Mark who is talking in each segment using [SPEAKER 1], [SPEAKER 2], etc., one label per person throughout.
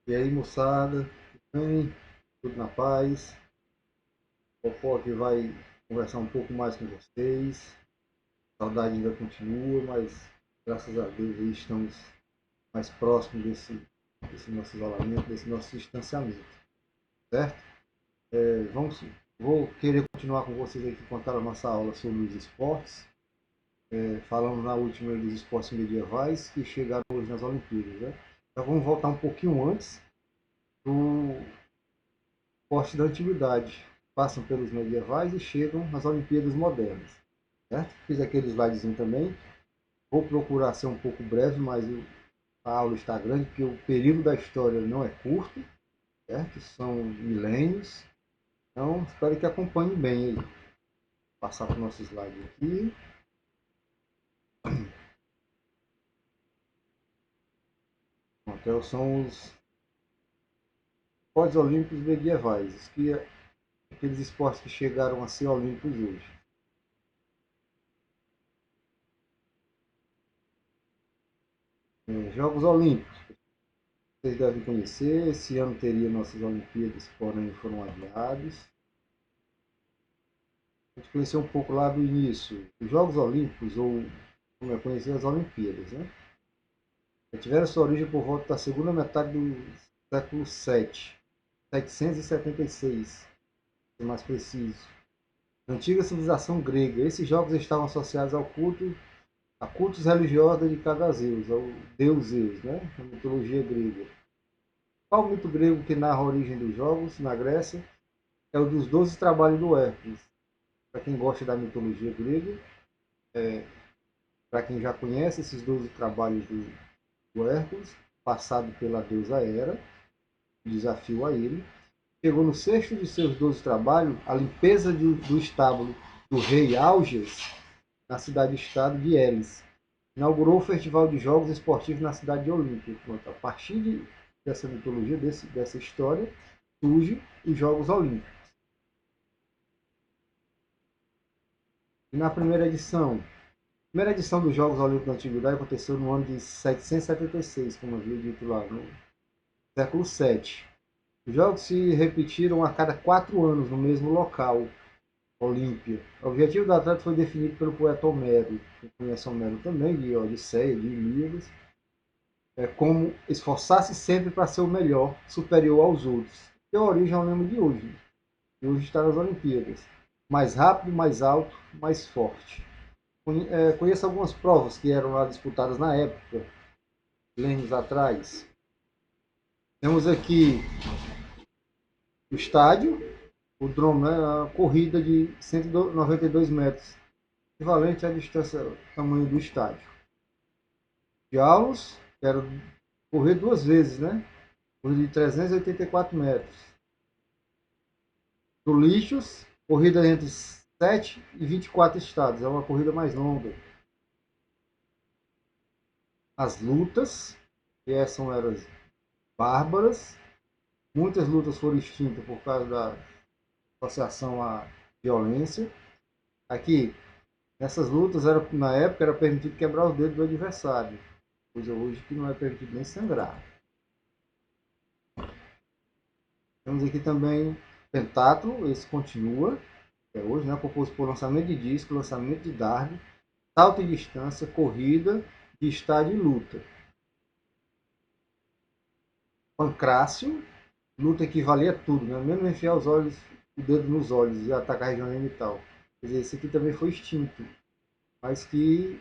[SPEAKER 1] E aí, moçada, tudo bem? Tudo na paz? O Popó aqui vai conversar um pouco mais com vocês. A saudade ainda continua, mas graças a Deus aí estamos mais próximos desse nosso isolamento, desse nosso distanciamento, certo? Vamos, vou querer continuar com vocês aqui contar a nossa aula sobre os esportes. Falamos na última dos esportes medievais que chegaram hoje nas Olimpíadas, né? Então vamos voltar um pouquinho antes do esporte da antiguidade, passam pelos medievais e chegam nas Olimpíadas modernas. Certo? Fiz aquele slidezinho também. Vou procurar ser um pouco breve, mas a aula está grande, porque o período da história não é curto, certo? São milênios. Então, espero que acompanhem bem aí. Vou passar para o nosso slide aqui. Então, são os esportes olímpicos medievais, aqueles esportes que chegaram a ser olímpicos hoje. Jogos Olímpicos. Vocês devem conhecer, esse ano teria nossas Olimpíadas, porém foram adiados. A gente conheceu um pouco lá do início. Os Jogos Olímpicos, ou como é conhecido, as Olimpíadas, né? Tiveram sua origem por volta da segunda metade do século VII, 776, para ser mais preciso. Na antiga civilização grega, esses jogos estavam associados a cultos religiosos dedicados a Zeus, ao deus Zeus, né? Na mitologia grega. Qual o mito grego que narra a origem dos jogos na Grécia? É o dos 12 trabalhos do Hércules. Para quem gosta da mitologia grega, para quem já conhece esses 12 trabalhos do Hércules, passado pela deusa Hera, desafio a ele, chegou no sexto de seus 12 trabalhos a limpeza do estábulo do rei Augeas, na cidade-estado de Elis. Inaugurou o Festival de Jogos Esportivos na cidade de Olímpia. A partir dessa mitologia, dessa história, surge os Jogos Olímpicos. E na primeira edição dos Jogos Olímpicos da Antiguidade aconteceu no ano de 776, como havia dito lá, no século VII. Os jogos se repetiram a cada 4 anos no mesmo local, Olímpia. O objetivo do atleta foi definido pelo poeta Homero, que conhece Homero também, de Odisseia, de Ilíadas, como esforçar-se sempre para ser o melhor, superior aos outros. Que é a origem ao lema de hoje. E hoje está nas Olimpíadas. Mais rápido, mais alto, mais forte. Conheço algumas provas que eram lá disputadas na época, milênios atrás. Temos aqui o estádio, o drone, né, a corrida de 192 metros, equivalente à distância, tamanho do estádio. Diálogos, que era correr 2 vezes, né? Corrida de 384 metros. Do Lixos, corrida entre 7 e 24 estados, é uma corrida mais longa. As lutas, que são eras bárbaras, muitas lutas foram extintas por causa da associação à violência. Aqui, nessas lutas, na época, era permitido quebrar os dedos do adversário, coisa hoje que não é permitido nem sangrar. Temos aqui também pentatlo, esse continua até hoje, né, composto por lançamento de disco, lançamento de dardo, salto em distância, corrida, de estádio e luta. Pancrácio, luta equivalia a tudo, né? Mesmo enfiar o dedo nos olhos e atacar a região genital. Quer dizer, esse aqui também foi extinto, mas que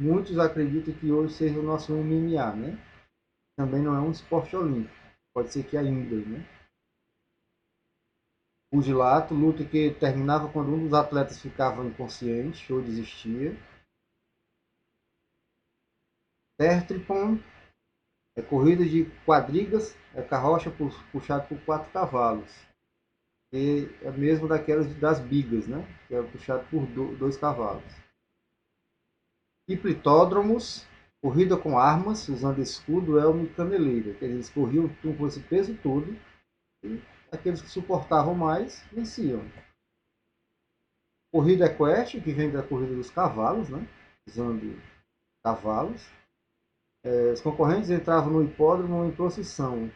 [SPEAKER 1] muitos acreditam que hoje seja o nosso MMA, né? Também não é um esporte olímpico, pode ser que ainda, né? Pugilato, luta que terminava quando um dos atletas ficava inconsciente ou desistia. Tertripon, corrida de quadrigas, carroça puxada por 4 cavalos. E é mesmo daquelas das bigas, né? Que é puxado por 2 cavalos. Hiplitódromos, corrida com armas, usando escudo, elmo e caneleira. Eles corriam com esse peso todo e aqueles que suportavam mais venciam. Corrida equestre, que vem da corrida dos cavalos, né? Usando cavalos. Os concorrentes entravam no hipódromo em procissão.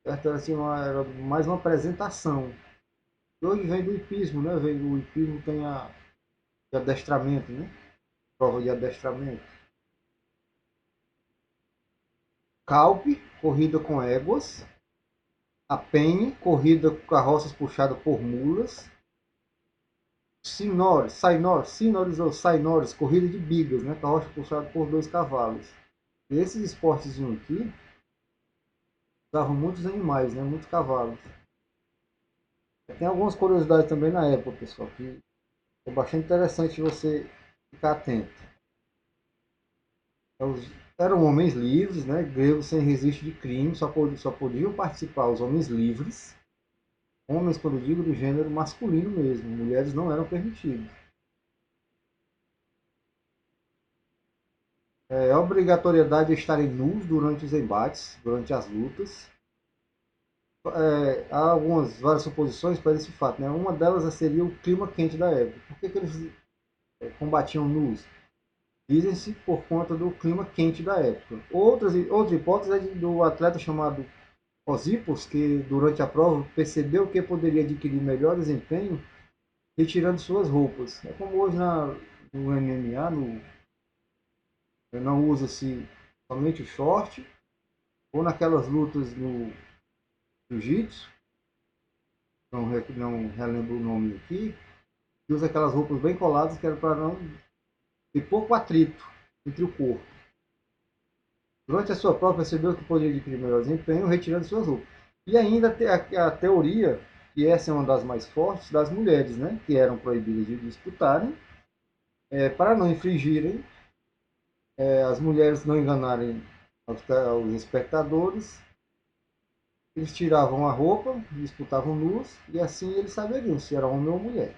[SPEAKER 1] Certo? Era, assim, era mais uma apresentação. E hoje vem do hipismo, né? Vem do hipismo, tem a de adestramento, né? Prova de adestramento. Calpe, corrida com éguas. A penhe, corrida com carroças puxadas por mulas. Sinores ou sainores, corrida de bigas, né? Carroça puxada por 2 cavalos. E esses esportes aqui usavam muitos animais, né? Muitos cavalos. Tem algumas curiosidades também na época, pessoal, que é bastante interessante você ficar atento. Eram homens livres, né? Gregos sem registro de crime, só podiam participar os homens livres. Homens, quando eu digo, do gênero masculino mesmo. Mulheres não eram permitidas. A obrigatoriedade de estarem nus durante os embates, durante as lutas. Há várias suposições para esse fato. Né? Uma delas seria o clima quente da época. Por que eles combatiam nus? Dizem-se por conta do clima quente da época. Outra hipótese é do atleta chamado Osípos, que durante a prova percebeu que poderia adquirir melhor desempenho retirando suas roupas. É como hoje no MMA, não usa-se somente o short, ou naquelas lutas no jiu-jitsu, não relembro o nome aqui, que usa aquelas roupas bem coladas que era para não ter pouco atrito entre o corpo. Durante a sua prova percebeu que poderia adquirir melhor desempenho retirando suas roupas. E ainda tem a teoria, que essa é uma das mais fortes, das mulheres, né, que eram proibidas de disputarem, para não infringirem, as mulheres não enganarem aos espectadores, eles tiravam a roupa, disputavam nus, e assim eles saberiam se era homem ou mulher.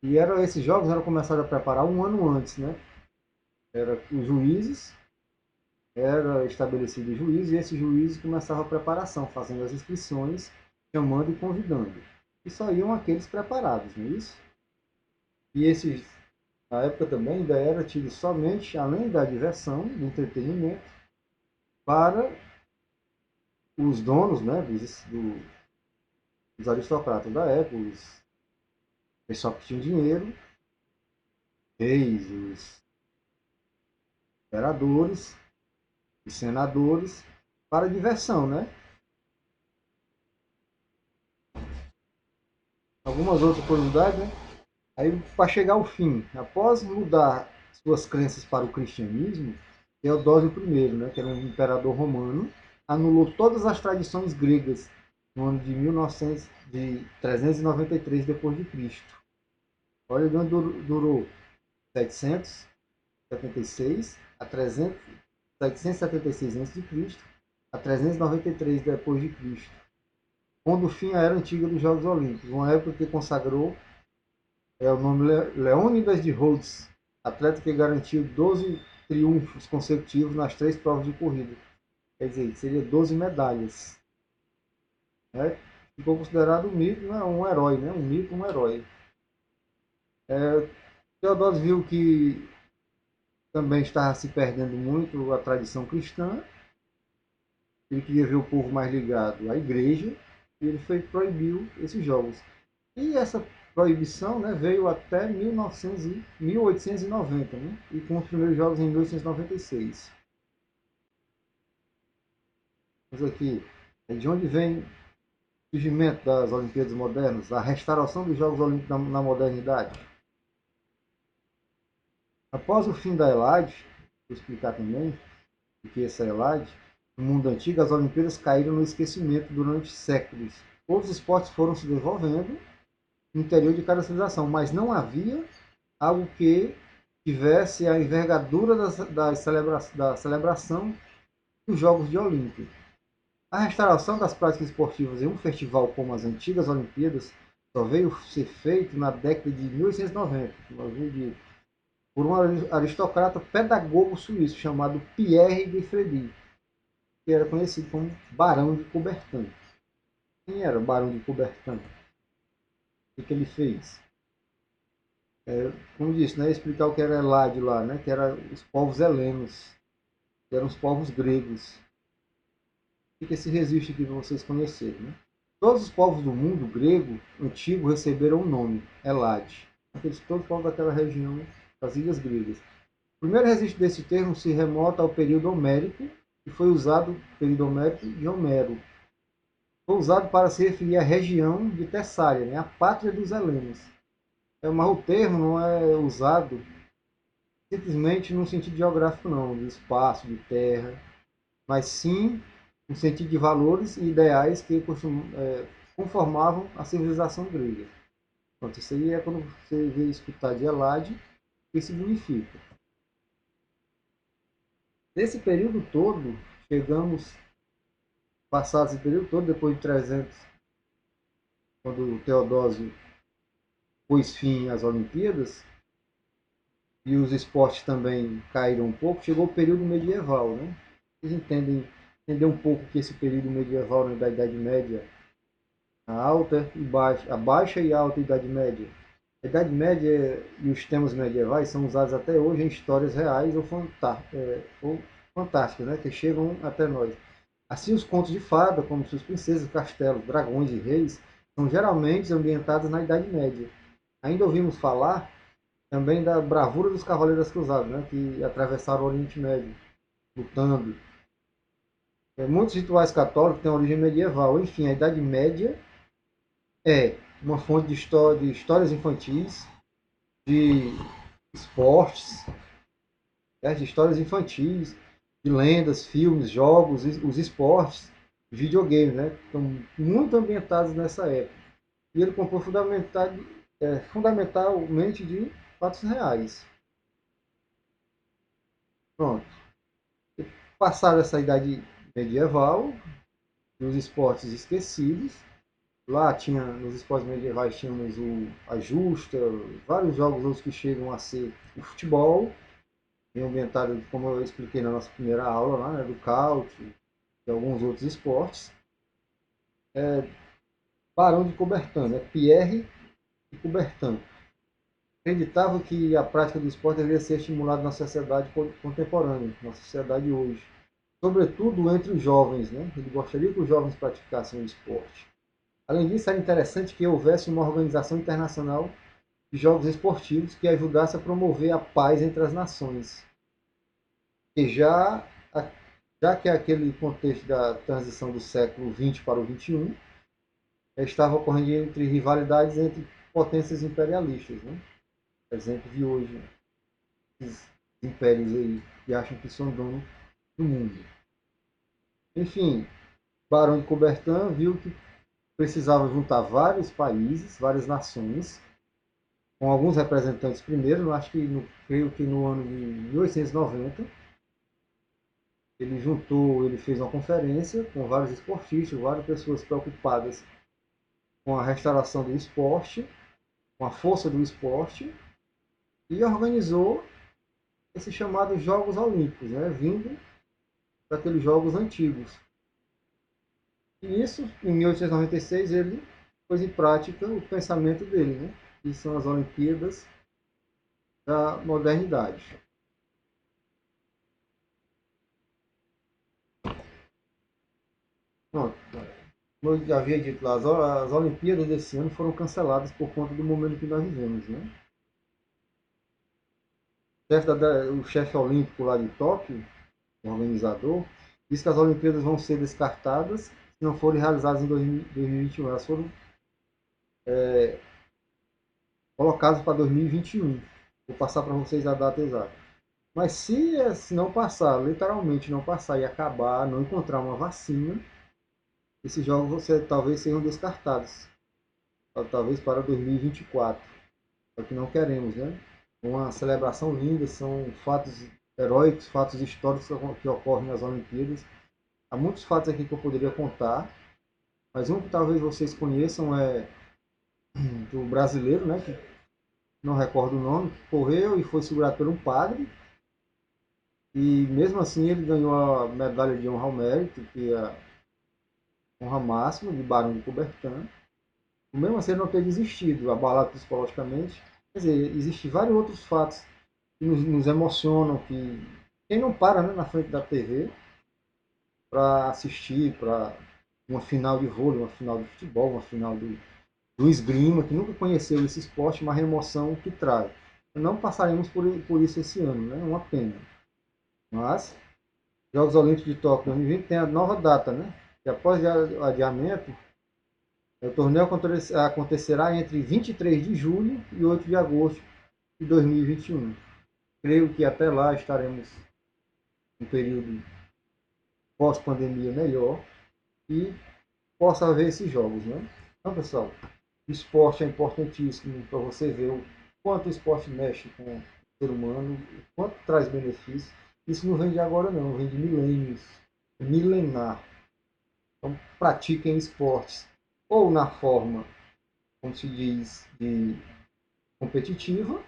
[SPEAKER 1] E esses jogos eram começados a preparar um ano antes, né? Era os juízes, era estabelecido o juiz, e esses juízes começavam a preparação, fazendo as inscrições, chamando e convidando. E só iam aqueles preparados, não é isso? E esses, na época também, ainda era tido somente, além da diversão, do entretenimento, para os donos, né, dos aristocratas da época, os pessoal que tinha dinheiro, reis, os imperadores, os senadores, para diversão, né? Algumas outras curiosidades, né? Aí, para chegar ao fim, após mudar suas crenças para o cristianismo, Teodósio I, né, que era um imperador romano, anulou todas as tradições gregas no ano de 393 depois de Cristo. Olha de onde durou 776 a 776 a.C. a 393 depois de Cristo, pondo fim à era antiga dos Jogos Olímpicos, uma época que consagrou o nome Leônidas de Rhodes, atleta que garantiu 12 triunfos consecutivos nas 3 provas de corrida. Quer dizer, seria 12 medalhas. Né? Ficou considerado um mito, né? Um herói, né? Um mito, um herói. Teodoro viu que também estava se perdendo muito a tradição cristã. Ele queria ver o povo mais ligado à igreja e ele proibiu esses jogos. E essa proibição, né, veio até 1890, né, e com os primeiros jogos em 1896. Mas aqui, de onde vem o surgimento das Olimpíadas modernas, a restauração dos Jogos Olímpicos na modernidade? Após o fim da Elade, vou explicar também o que é essa Elade, no mundo antigo as Olimpíadas caíram no esquecimento durante séculos. Outros esportes foram se desenvolvendo no interior de cada civilização, mas não havia algo que tivesse a envergadura da celebração dos Jogos de Olímpia. A restauração das práticas esportivas em um festival como as antigas Olimpíadas só veio ser feito na década de 1890, por um aristocrata pedagogo suíço chamado Pierre de Freddy, que era conhecido como Barão de Coubertin. Quem era o Barão de Coubertin? O que ele fez? Como disse, né, explicar o que era Eládio lá, né, que eram os povos helenos, que eram os povos gregos. Fica esse registro aqui para vocês conhecerem. Né? Todos os povos do mundo grego antigo receberam o nome Elade. Todos os povos daquela região das ilhas gregas. O primeiro registro desse termo se remota ao período homérico, que foi usado, período homérico de Homero. Foi usado para se referir à região de Tessália, né, a pátria dos helenos. Mas o termo não é usado simplesmente no sentido geográfico, não, de espaço, de terra, mas sim no sentido de valores e ideais que conformavam a civilização grega. Pronto, isso aí é quando você vê escutar de Elade, o que significa. Nesse período todo, chegamos, passado esse período todo, depois de 300, quando o Teodósio pôs fim às Olimpíadas, e os esportes também caíram um pouco, chegou o período medieval. Né? Vocês entender um pouco que esse período medieval, né, da Idade Média, a alta e baixa, a baixa e alta Idade Média. A Idade Média e os temas medievais são usados até hoje em histórias reais ou fantásticas, né, que chegam até nós. Assim, os contos de fada, como suas princesas, castelos, dragões e reis, são geralmente ambientados na Idade Média. Ainda ouvimos falar também da bravura dos cavaleiros cruzados, né, que atravessaram o Oriente Médio, lutando. Muitos rituais católicos têm origem medieval. Enfim, a Idade Média é uma fonte de histórias infantis, de esportes, né, de histórias infantis, de lendas, filmes, jogos, os esportes, videogames, né, estão muito ambientados nessa época. E ele compõe fundamentalmente de fatos reais. Pronto. Passada essa idade medieval, os esportes esquecidos, lá tinha, nos esportes medievais tínhamos a justa, vários jogos outros que chegam a ser o futebol, ambientado, como eu expliquei na nossa primeira aula, lá, né, do cáutio e alguns outros esportes. Barão de Coubertin, né, Pierre de Coubertin. Acreditava que a prática do esporte deveria ser estimulada na sociedade contemporânea, na sociedade hoje. Sobretudo entre os jovens. Né? Ele gostaria que os jovens praticassem o esporte. Além disso, era interessante que houvesse uma organização internacional de jogos esportivos que ajudasse a promover a paz entre as nações. E já que aquele contexto da transição do século XX para o XXI estava ocorrendo entre rivalidades entre potências imperialistas. Né? Exemplo de hoje, esses impérios aí que acham que são donos do mundo. Enfim, Barão de Coubertin viu que precisava juntar vários países, várias nações, com alguns representantes primeiro, acho que creio que no ano de 1890, ele fez uma conferência com vários esportistas, várias pessoas preocupadas com a restauração do esporte, com a força do esporte, e organizou esses chamados Jogos Olímpicos, né, vindo daqueles jogos antigos. E isso, em 1896, ele pôs em prática o pensamento dele, né, que são as Olimpíadas da modernidade. Pronto. Como eu já havia dito lá, as Olimpíadas desse ano foram canceladas por conta do momento que nós vivemos. Né? O chefe olímpico lá de Tóquio, o organizador, disse que as Olimpíadas vão ser descartadas se não forem realizadas em 2021. Elas foram colocadas para 2021. Vou passar para vocês a data exata. Mas se não passar, literalmente não passar e acabar, não encontrar uma vacina, esses jogos talvez sejam descartados. Talvez para 2024. É o que não queremos, né? Uma celebração linda, são fatos heróicos, fatos históricos que ocorrem nas Olimpíadas. Há muitos fatos aqui que eu poderia contar, mas um que talvez vocês conheçam é do brasileiro, né? Que não recordo o nome, que correu e foi segurado por um padre. E mesmo assim ele ganhou a medalha de honra ao mérito, que é a honra máxima de Barão de Coubertin. Mesmo assim ele não ter desistido, abalado psicologicamente, Quer dizer, existem vários outros fatos que nos emocionam, que quem não para, né, na frente da TV para assistir para uma final de vôlei, uma final de futebol, uma final do esgrima, que nunca conheceu esse esporte, mas a emoção que traz. Não passaremos por isso esse ano, né? É uma pena. Mas, Jogos Olímpicos de Tóquio 2020 tem a nova data, né? Que após o adiamento, o torneio acontecerá entre 23 de julho e 8 de agosto de 2021. Creio que até lá estaremos em um período pós-pandemia melhor e possa haver esses jogos, né? Então, pessoal, o esporte é importantíssimo para você ver o quanto o esporte mexe com o ser humano, o quanto traz benefícios. Isso não vem de agora não, vem de milênios, milenar. Então, pratiquem esportes ou na forma, como se diz, de competitiva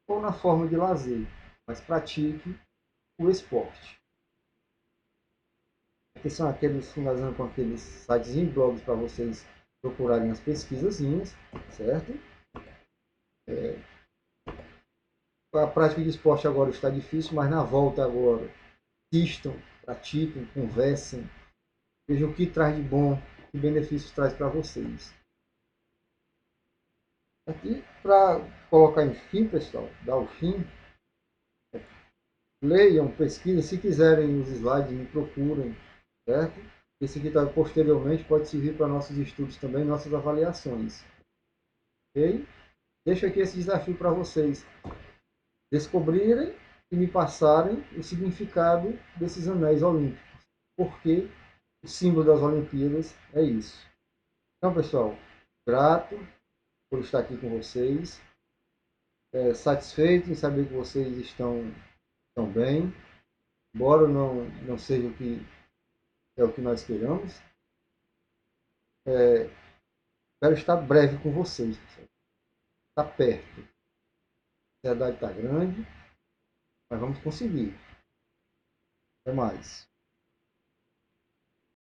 [SPEAKER 1] ou na forma de lazer, mas pratique o esporte. Que são aqueles, finalizando com aqueles sites e blogs para vocês procurarem as pesquisazinhas, certo? A prática de esporte agora está difícil, mas na volta agora, assistam, pratiquem, conversem, vejam o que traz de bom, que benefícios traz para vocês. Aqui, para colocar em fim, pessoal, dar o fim, leiam, pesquisem, se quiserem os slides, me procurem, certo? Esse aqui tá, posteriormente pode servir para nossos estudos também, nossas avaliações. Ok? Deixo aqui esse desafio para vocês descobrirem e me passarem o significado desses anéis olímpicos. Porque o símbolo das Olimpíadas é isso. Então, pessoal, grato por estar aqui com vocês, satisfeito em saber que vocês estão bem, embora não seja o que é o que nós queremos. Espero estar breve com vocês, pessoal. Está perto. A ansiedade está grande, mas vamos conseguir. Até mais.